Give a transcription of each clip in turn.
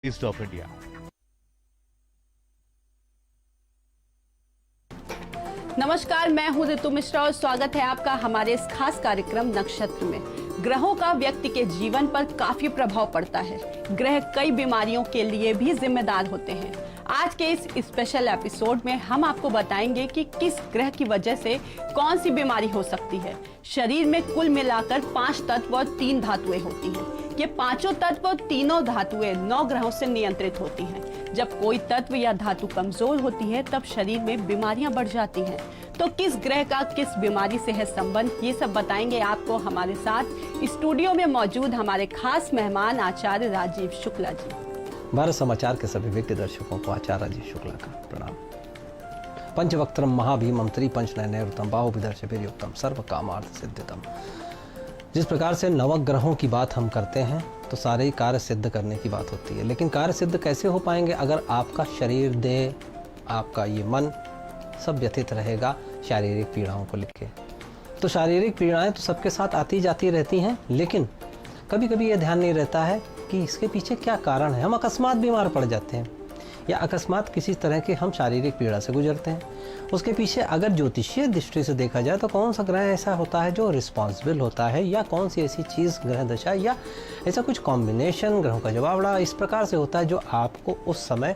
East of India. नमस्कार, मैं हूं ऋतु मिश्रा और स्वागत है आपका हमारे इस खास कार्यक्रम नक्षत्र में। ग्रहों का व्यक्ति के जीवन पर काफी प्रभाव पड़ता है। ग्रह कई बीमारियों के लिए भी जिम्मेदार होते हैं। आज के इस स्पेशल एपिसोड में हम आपको बताएंगे कि किस ग्रह की वजह से कौन सी बीमारी हो सकती है। शरीर में कुल मिलाकर 5 तत्व और 3 धातुएं होती हैं। ये पांचों तत्व और तीनों धातुएं 9 ग्रहों से नियंत्रित होती हैं। जब कोई तत्व या धातु कमजोर होती है तब शरीर में बीमारियां बढ़ जाती हैं। तो किस ग्रह का किस बीमारी से है संबंध, ये सब बताएंगे आपको हमारे साथ स्टूडियो में मौजूद हमारे खास मेहमान आचार्य राजीव शुक्ला जी। भारत समाचार के सभी व्यक्ति दर्शकों को आचार्य राजीव शुक्ला का प्रणाम। पंचवक्त्रम महाभीमम त्रिपंचनयनैरुतम बाहुभिदर्श वीर्योक्तम सर्व कामार्थ सिद्धितम। जिस प्रकार से नवग्रहों की बात हम करते हैं तो सारे ही कार्य सिद्ध करने की बात होती है, लेकिन कार्य सिद्ध कैसे हो पाएंगे अगर आपका शरीर, देह, आपका ये मन सब व्यथित रहेगा शारीरिक पीड़ाओं को लेके। तो शारीरिक पीड़ाएं तो सबके साथ आती जाती रहती हैं, लेकिन कभी कभी ये ध्यान नहीं रहता है कि इसके पीछे क्या कारण है। हम अकस्मात बीमार पड़ जाते हैं या अकस्मात किसी तरह के हम शारीरिक पीड़ा से गुजरते हैं। उसके पीछे अगर ज्योतिषीय दृष्टि से देखा जाए तो कौन सा ग्रह ऐसा होता है जो रिस्पॉन्सिबल होता है, या कौन सी ऐसी चीज़ ग्रह दशा या ऐसा कुछ कॉम्बिनेशन ग्रहों का जवाबड़ा इस प्रकार से होता है जो आपको उस समय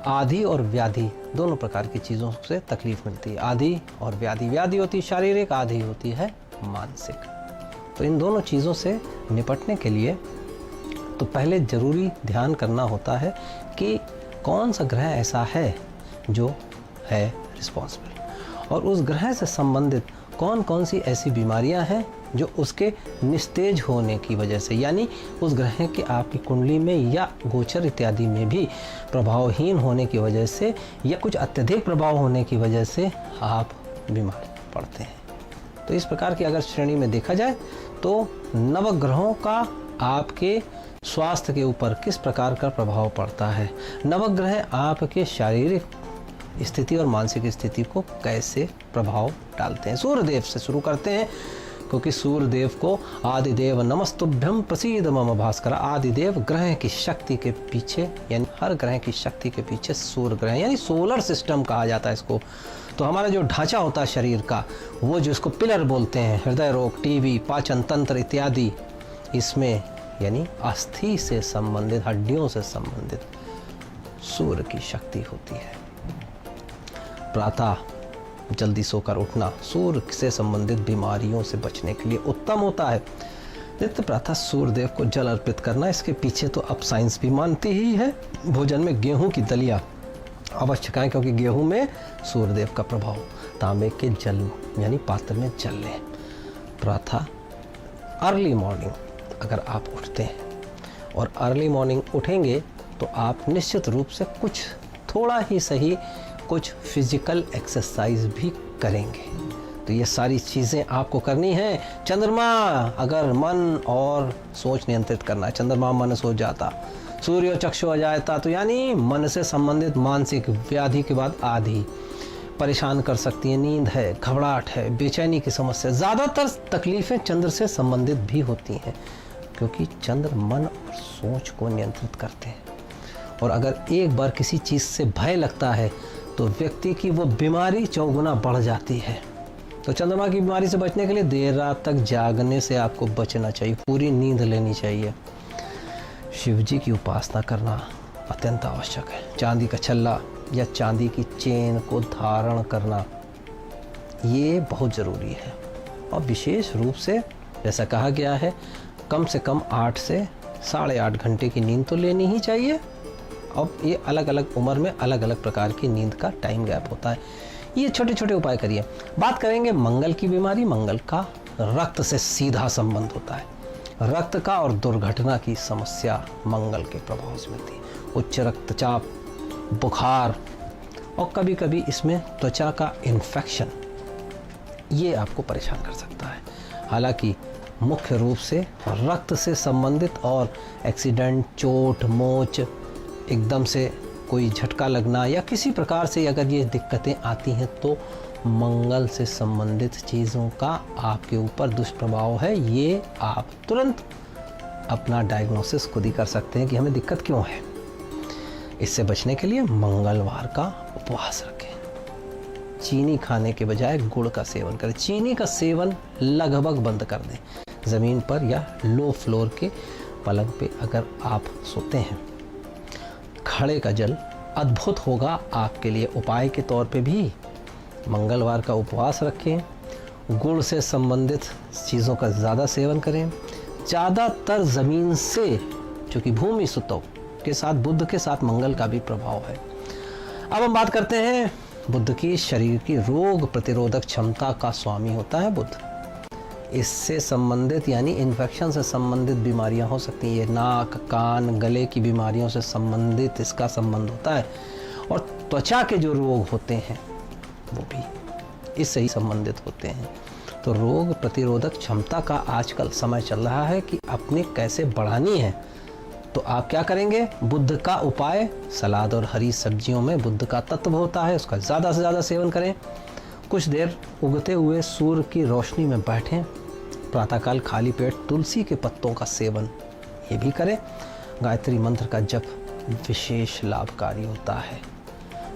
आदि और व्याधि दोनों प्रकार की चीज़ों से तकलीफ मिलती है। आदि और व्याधि, व्याधि होती है शारीरिक, आदि होती है मानसिक। तो इन दोनों चीज़ों से निपटने के लिए तो पहले ज़रूरी ध्यान करना होता है कि कौन सा ग्रह ऐसा है जो है रिस्पॉन्सिबल, और उस ग्रह से संबंधित कौन कौन सी ऐसी बीमारियां हैं जो उसके निस्तेज होने की वजह से, यानी उस ग्रह के आपकी कुंडली में या गोचर इत्यादि में भी प्रभावहीन होने की वजह से या कुछ अत्यधिक प्रभाव होने की वजह से आप बीमार पड़ते हैं। तो इस प्रकार की अगर श्रेणी में देखा जाए तो नवग्रहों का आपके स्वास्थ्य के ऊपर किस प्रकार का प्रभाव पड़ता है, नवग्रह आपके शारीरिक स्थिति और मानसिक स्थिति को कैसे प्रभाव डालते हैं। सूर्यदेव से शुरू करते हैं, क्योंकि सूर्यदेव को आदिदेव नमस्तुभ्यम प्रसीद मम भास्कर। आदिदेव ग्रह की शक्ति के पीछे, यानी हर ग्रह की शक्ति के पीछे सूर्य ग्रह, यानी सोलर सिस्टम कहा जाता है इसको। तो हमारा जो ढांचा होता है शरीर का, वो जो इसको पिलर बोलते हैं, हृदय रोग, टीबी, पाचन तंत्र इत्यादि, इसमें यानी अस्थि से संबंधित, हड्डियों से संबंधित सूर्य की शक्ति होती है। प्रातः जल्दी सोकर उठना सूर्य से संबंधित बीमारियों से बचने के लिए उत्तम होता है। नित्य प्रातः सूर्यदेव को जल अर्पित करना, इसके पीछे तो अब साइंस भी मानती ही है। भोजन में गेहूं की दलिया अवश्य खाएं, क्योंकि गेहूं में सूर्यदेव का प्रभाव। तांबे के जल यानी पात्र में जल लें। प्रातः अर्ली मॉर्निंग अगर आप उठते हैं और अर्ली मॉर्निंग उठेंगे तो आप निश्चित रूप से कुछ थोड़ा ही सही कुछ फिजिकल एक्सरसाइज भी करेंगे। तो ये सारी चीज़ें आपको करनी हैं। चंद्रमा अगर मन और सोच नियंत्रित करना है, चंद्रमा मन सोच जाता, सूर्य चक्षु आ जाता, तो यानी मन से संबंधित मानसिक व्याधि के बाद आदि परेशान कर सकती है। नींद है, घबराहट है, बेचैनी की समस्या, ज़्यादातर तकलीफ़ें चंद्र से संबंधित भी होती हैं, क्योंकि चंद्र मन और सोच को नियंत्रित करते हैं। और अगर एक बार किसी चीज़ से भय लगता है तो व्यक्ति की वो बीमारी चौगुना बढ़ जाती है। तो चंद्रमा की बीमारी से बचने के लिए देर रात तक जागने से आपको बचना चाहिए, पूरी नींद लेनी चाहिए। शिव जी की उपासना करना अत्यंत आवश्यक है। चांदी का छल्ला या चांदी की चेन को धारण करना ये बहुत ज़रूरी है। और विशेष रूप से जैसा कहा गया है, कम से कम 8 से 8.5 घंटे की नींद तो लेनी ही चाहिए। अब ये अलग अलग उम्र में अलग अलग प्रकार की नींद का टाइम गैप होता है। ये छोटे छोटे उपाय करिए। बात करेंगे मंगल की बीमारी। मंगल का रक्त से सीधा संबंध होता है। रक्त का और दुर्घटना की समस्या मंगल के प्रभाव से मिलती है। उच्च रक्तचाप, बुखार और कभी कभी इसमें त्वचा का इन्फेक्शन, ये आपको परेशान कर सकता है। हालांकि मुख्य रूप से रक्त से संबंधित और एक्सीडेंट, चोट, मोच, एकदम से कोई झटका लगना या किसी प्रकार से अगर ये दिक्कतें आती हैं तो मंगल से संबंधित चीज़ों का आपके ऊपर दुष्प्रभाव है। ये आप तुरंत अपना डायग्नोसिस खुद ही कर सकते हैं कि हमें दिक्कत क्यों है। इससे बचने के लिए मंगलवार का उपवास रखें। चीनी खाने के बजाय गुड़ का सेवन करें। चीनी का सेवन लगभग बंद कर दें। ज़मीन पर या लो फ्लोर के पलंग पे अगर आप सोते हैं, घड़े का जल अद्भुत होगा आपके लिए। उपाय के तौर पे भी मंगलवार का उपवास रखें। गुड़ से संबंधित चीज़ों का ज़्यादा सेवन करें। ज़्यादातर ज़मीन से, चूँकि भूमि सुतव के साथ बुध के साथ मंगल का भी प्रभाव है। अब हम बात करते हैं बुध की। शरीर की रोग प्रतिरोधक क्षमता का स्वामी होता है बुध। इससे संबंधित यानी इन्फेक्शन से संबंधित बीमारियां हो सकती हैं। ये नाक, कान, गले की बीमारियों से संबंधित इसका संबंध होता है। और त्वचा के जो रोग होते हैं वो भी इससे ही संबंधित होते हैं। तो रोग प्रतिरोधक क्षमता का आजकल समय चल रहा है कि अपने कैसे बढ़ानी है। तो आप क्या करेंगे? बुध का उपाय, सलाद और हरी सब्जियों में बुध का तत्व होता है, उसका ज़्यादा से ज़्यादा सेवन करें। कुछ देर उगते हुए सूर्य की रोशनी में बैठें। प्रातःकाल खाली पेट तुलसी के पत्तों का सेवन ये भी करें। गायत्री मंत्र का जप विशेष लाभकारी होता है।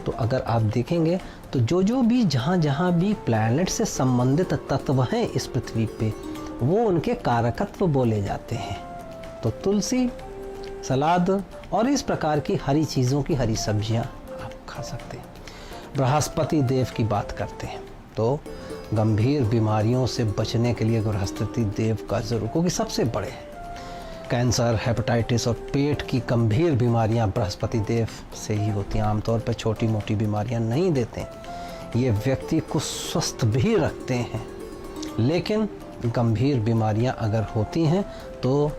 तो अगर आप देखेंगे तो जो भी जहाँ भी प्लैनेट से संबंधित तत्व हैं इस पृथ्वी पे, वो उनके कारकत्व बोले जाते हैं। तो तुलसी, सलाद और इस प्रकार की हरी चीज़ों की हरी सब्जियां आप खा सकते हैं। बृहस्पति देव की बात करते हैं तो गंभीर बीमारियों से बचने के लिए बृहस्पति देव का ज़रूर, क्योंकि सबसे बड़े हैं। कैंसर, हेपेटाइटिस और पेट की गंभीर बीमारियां बृहस्पति देव से ही होती हैं। आमतौर पर छोटी मोटी बीमारियां नहीं देते, ये व्यक्ति को स्वस्थ भी रखते हैं। लेकिन गंभीर बीमारियां अगर होती हैं तो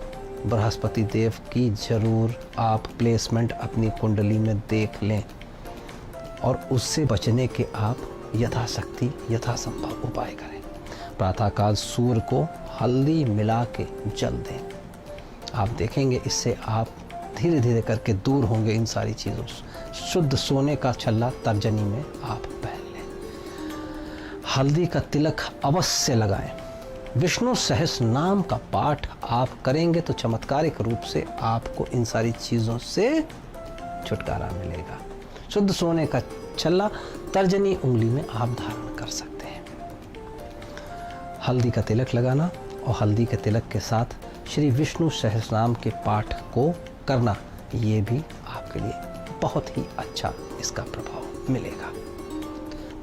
बृहस्पति देव की ज़रूर आप प्लेसमेंट अपनी कुंडली में देख लें और उससे बचने के आप यथाशक्ति यथासंभव उपाय करें। प्रातःकाल सूर्य को हल्दी मिला के जल दें। आप देखेंगे इससे आप धीरे धीरे करके दूर होंगे इन सारी चीज़ों से। शुद्ध सोने का छल्ला तर्जनी में आप पहन लें। हल्दी का तिलक अवश्य लगाएं। विष्णु सहस्र नाम का पाठ आप करेंगे तो चमत्कारिक रूप से आपको इन सारी चीज़ों से छुटकारा मिलेगा। शुद्ध सोने का छल्ला तर्जनी उंगली में आप धारण कर सकते हैं। हल्दी का तिलक लगाना और हल्दी के तिलक के साथ श्री विष्णु सहस्रनाम के पाठ को करना, ये भी आपके लिए बहुत ही अच्छा इसका प्रभाव मिलेगा।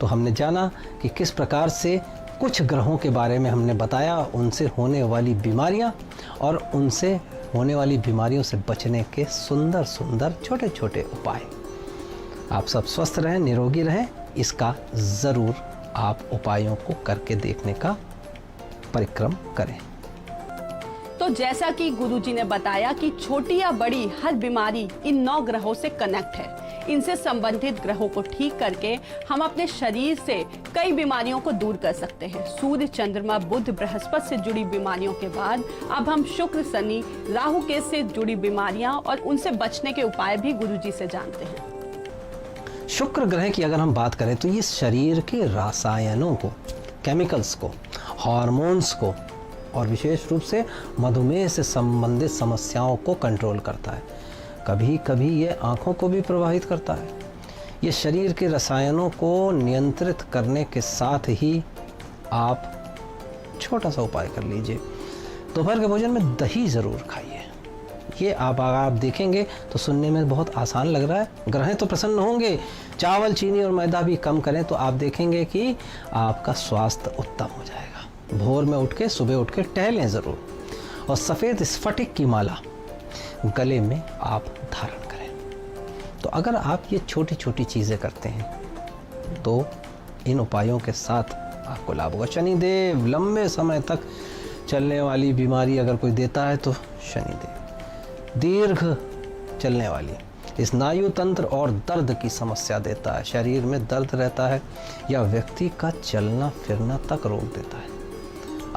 तो हमने जाना कि किस प्रकार से कुछ ग्रहों के बारे में हमने बताया, उनसे होने वाली बीमारियां और उनसे होने वाली बीमारियों से बचने के सुंदर सुंदर छोटे छोटे उपाय। आप सब स्वस्थ रहें, निरोगी रहें, इसका ज़रूर आप उपायों को करके देखने का परिक्रम करें। तो जैसा कि गुरुजी ने बताया कि छोटी या बड़ी हर बीमारी इन 9 ग्रहों से कनेक्ट है। इनसे संबंधित ग्रहों को ठीक करके हम अपने शरीर से कई बीमारियों को दूर कर सकते हैं। सूर्य, चंद्रमा, बुध, बृहस्पति से जुड़ी बीमारियों के बाद अब हम शुक्र, शनि, राहु, केतु से जुड़ी बीमारियां और उनसे बचने के उपाय भी गुरुजी से जानते हैं। शुक्र ग्रह की अगर हम बात करें तो ये शरीर के रसायनों को, केमिकल्स को, हार्मोन्स को और विशेष रूप से मधुमेह से संबंधित समस्याओं को कंट्रोल करता है। कभी कभी ये आँखों को भी प्रभावित करता है। ये शरीर के रसायनों को नियंत्रित करने के साथ ही आप छोटा सा उपाय कर लीजिए। दोपहर के भोजन में दही ज़रूर खाइए। ये आप देखेंगे तो सुनने में बहुत आसान लग रहा है, ग्रह तो प्रसन्न होंगे। चावल, चीनी और मैदा भी कम करें तो आप देखेंगे कि आपका स्वास्थ्य उत्तम हो जाएगा। भोर में उठ के, सुबह उठ के टहलें ज़रूर। और सफ़ेद स्फटिक की माला गले में आप धारण करें। तो अगर आप ये छोटी छोटी चीज़ें करते हैं तो इन उपायों के साथ आपको लाभ होगा। शनिदेव लंबे समय तक चलने वाली बीमारी अगर कोई देता है तो शनिदेव। दीर्घ चलने वाली स्नायु तंत्र और दर्द की समस्या देता है। शरीर में दर्द रहता है या व्यक्ति का चलना फिरना तक रोक देता है।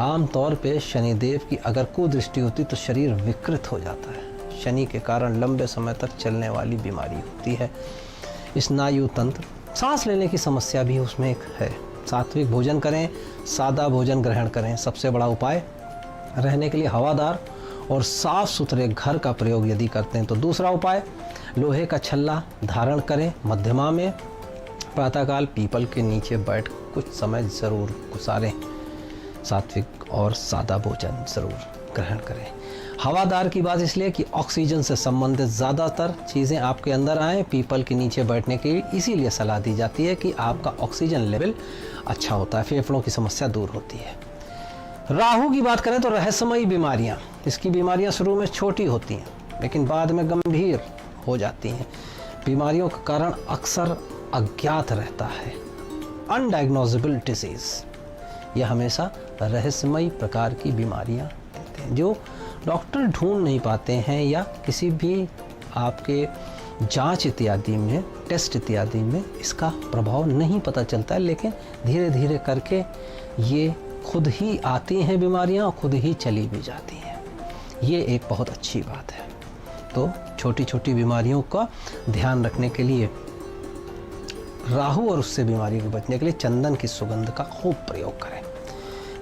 आमतौर पे शनिदेव की अगर कुदृष्टि होती तो शरीर विकृत हो जाता है। शनि के कारण लंबे समय तक चलने वाली बीमारी होती है। स्नायु तंत्र, सांस लेने की समस्या भी उसमें एक है। सात्विक भोजन करें, सादा भोजन ग्रहण करें। सबसे बड़ा उपाय रहने के लिए हवादार और साफ सुथरे घर का प्रयोग यदि करते हैं तो दूसरा उपाय, लोहे का छल्ला धारण करें मध्यमा में, प्रातःकाल पीपल के नीचे बैठ कुछ समय ज़रूर गुजारें, सात्विक और सादा भोजन ज़रूर ग्रहण करें। हवादार की बात इसलिए कि ऑक्सीजन से संबंधित ज़्यादातर चीज़ें आपके अंदर आएँ, पीपल के नीचे बैठने की इसीलिए सलाह दी जाती है कि आपका ऑक्सीजन लेवल अच्छा होता है, फेफड़ों की समस्या दूर होती है। राहु की बात करें तो रहस्यमयी बीमारियां, इसकी बीमारियां शुरू में छोटी होती हैं लेकिन बाद में गंभीर हो जाती हैं। बीमारियों का कारण अक्सर अज्ञात रहता है, अनडायग्नोजेबल डिजीज़। यह हमेशा रहस्यमयी प्रकार की बीमारियां देते हैं जो डॉक्टर ढूंढ नहीं पाते हैं या किसी भी आपके जांच इत्यादि में, टेस्ट इत्यादि में इसका प्रभाव नहीं पता चलता है, लेकिन धीरे धीरे करके ये खुद ही आती हैं बीमारियां और खुद ही चली भी जाती हैं। ये एक बहुत अच्छी बात है। तो छोटी छोटी बीमारियों का ध्यान रखने के लिए, राहु और उससे बीमारियों से बचने के लिए चंदन की सुगंध का खूब प्रयोग करें।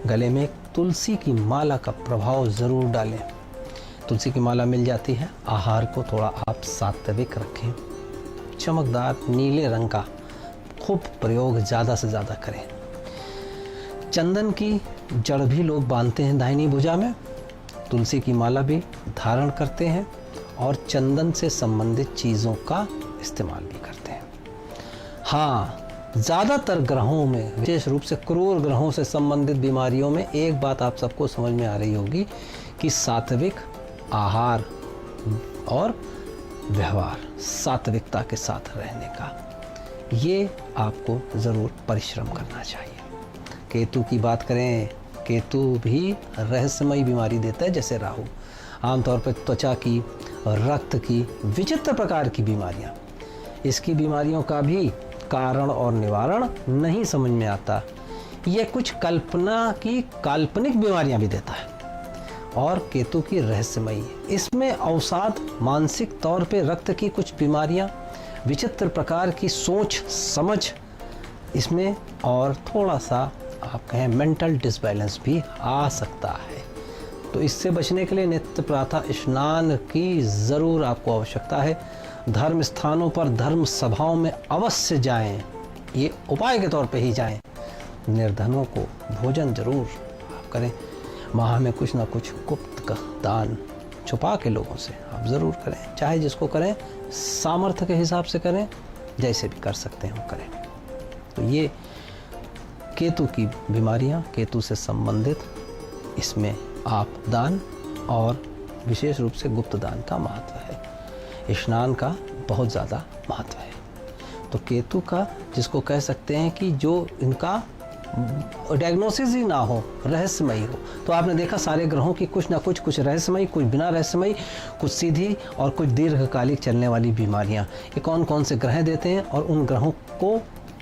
गले में तुलसी की माला का प्रभाव ज़रूर डालें। तुलसी की माला मिल जाती है। आहार को थोड़ा आप सात्विक रखें। चमकदार नीले रंग का खूब प्रयोग ज़्यादा से ज़्यादा करें। चंदन की जड़ भी लोग बांधते हैं दाहिनी भुजा में, तुलसी की माला भी धारण करते हैं और चंदन से संबंधित चीज़ों का इस्तेमाल भी करते हैं। हाँ, ज़्यादातर ग्रहों में, विशेष रूप से क्रूर ग्रहों से संबंधित बीमारियों में एक बात आप सबको समझ में आ रही होगी कि सात्विक आहार और व्यवहार, सात्विकता के साथ रहने का, ये आपको ज़रूर परिश्रम करना चाहिए। केतु की बात करें, केतु भी रहस्यमयी बीमारी देता है जैसे राहु। आमतौर पर त्वचा की, रक्त की, विचित्र प्रकार की बीमारियां, इसकी बीमारियों का भी कारण और निवारण नहीं समझ में आता। ये कुछ कल्पना की काल्पनिक बीमारियां भी देता है और केतु की रहस्यमयी। इसमें अवसाद, मानसिक तौर पे रक्त की कुछ बीमारियां, विचित्र प्रकार की सोच समझ इसमें, और थोड़ा सा आप कहें मेंटल डिसबैलेंस भी आ सकता है। तो इससे बचने के लिए नित्य प्रातः स्नान की ज़रूर आपको आवश्यकता है। धर्म स्थानों पर, धर्म सभाओं में अवश्य जाएं, ये उपाय के तौर पे ही जाएं। निर्धनों को भोजन जरूर आप करें। माह में कुछ ना कुछ गुप्त का दान छुपा के लोगों से आप ज़रूर करें। चाहे जिसको करें, सामर्थ्य के हिसाब से करें, जैसे भी कर सकते हैं वो करें। तो ये केतु की बीमारियां, केतु से संबंधित, इसमें आप दान और विशेष रूप से गुप्त दान का महत्व है। स्नान का बहुत ज़्यादा महत्व है। तो केतु का, जिसको कह सकते हैं कि जो इनका डायग्नोसिस ही ना हो, रहस्यमयी हो। तो आपने देखा सारे ग्रहों की कुछ ना कुछ रहस्यमयी, कुछ बिना रहस्यमयी, कुछ सीधी और कुछ दीर्घकालिक चलने वाली बीमारियां। ये कौन कौन से ग्रह देते हैं और उन ग्रहों को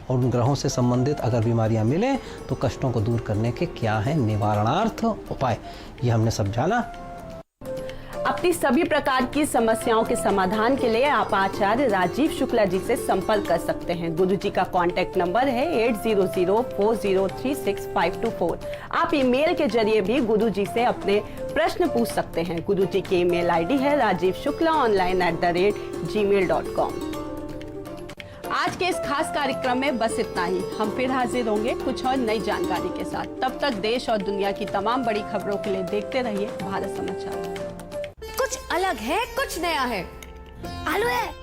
और उन ग्रहों से संबंधित अगर बीमारियां मिलें तो कष्टों को दूर करने के क्या हैं निवारणार्थ उपाय, ये हमने सब जाना। अपनी सभी प्रकार की समस्याओं के समाधान के लिए आप आचार्य राजीव शुक्ला जी से संपर्क कर सकते हैं। गुरु जी का कॉन्टैक्ट नंबर है 8004036524। आप ईमेल के जरिए भी गुरु जी से अपने प्रश्न पूछ सकते हैं। गुरु जी की ईमेल आईडी है rajivshuklaonline@gmail.com। आज के इस खास कार्यक्रम में बस इतना ही। हम फिर हाजिर होंगे कुछ और नई जानकारी के साथ। तब तक देश और दुनिया की तमाम बड़ी खबरों के लिए देखते रहिए भारत समाचार। कुछ अलग है, कुछ नया है। आलू है।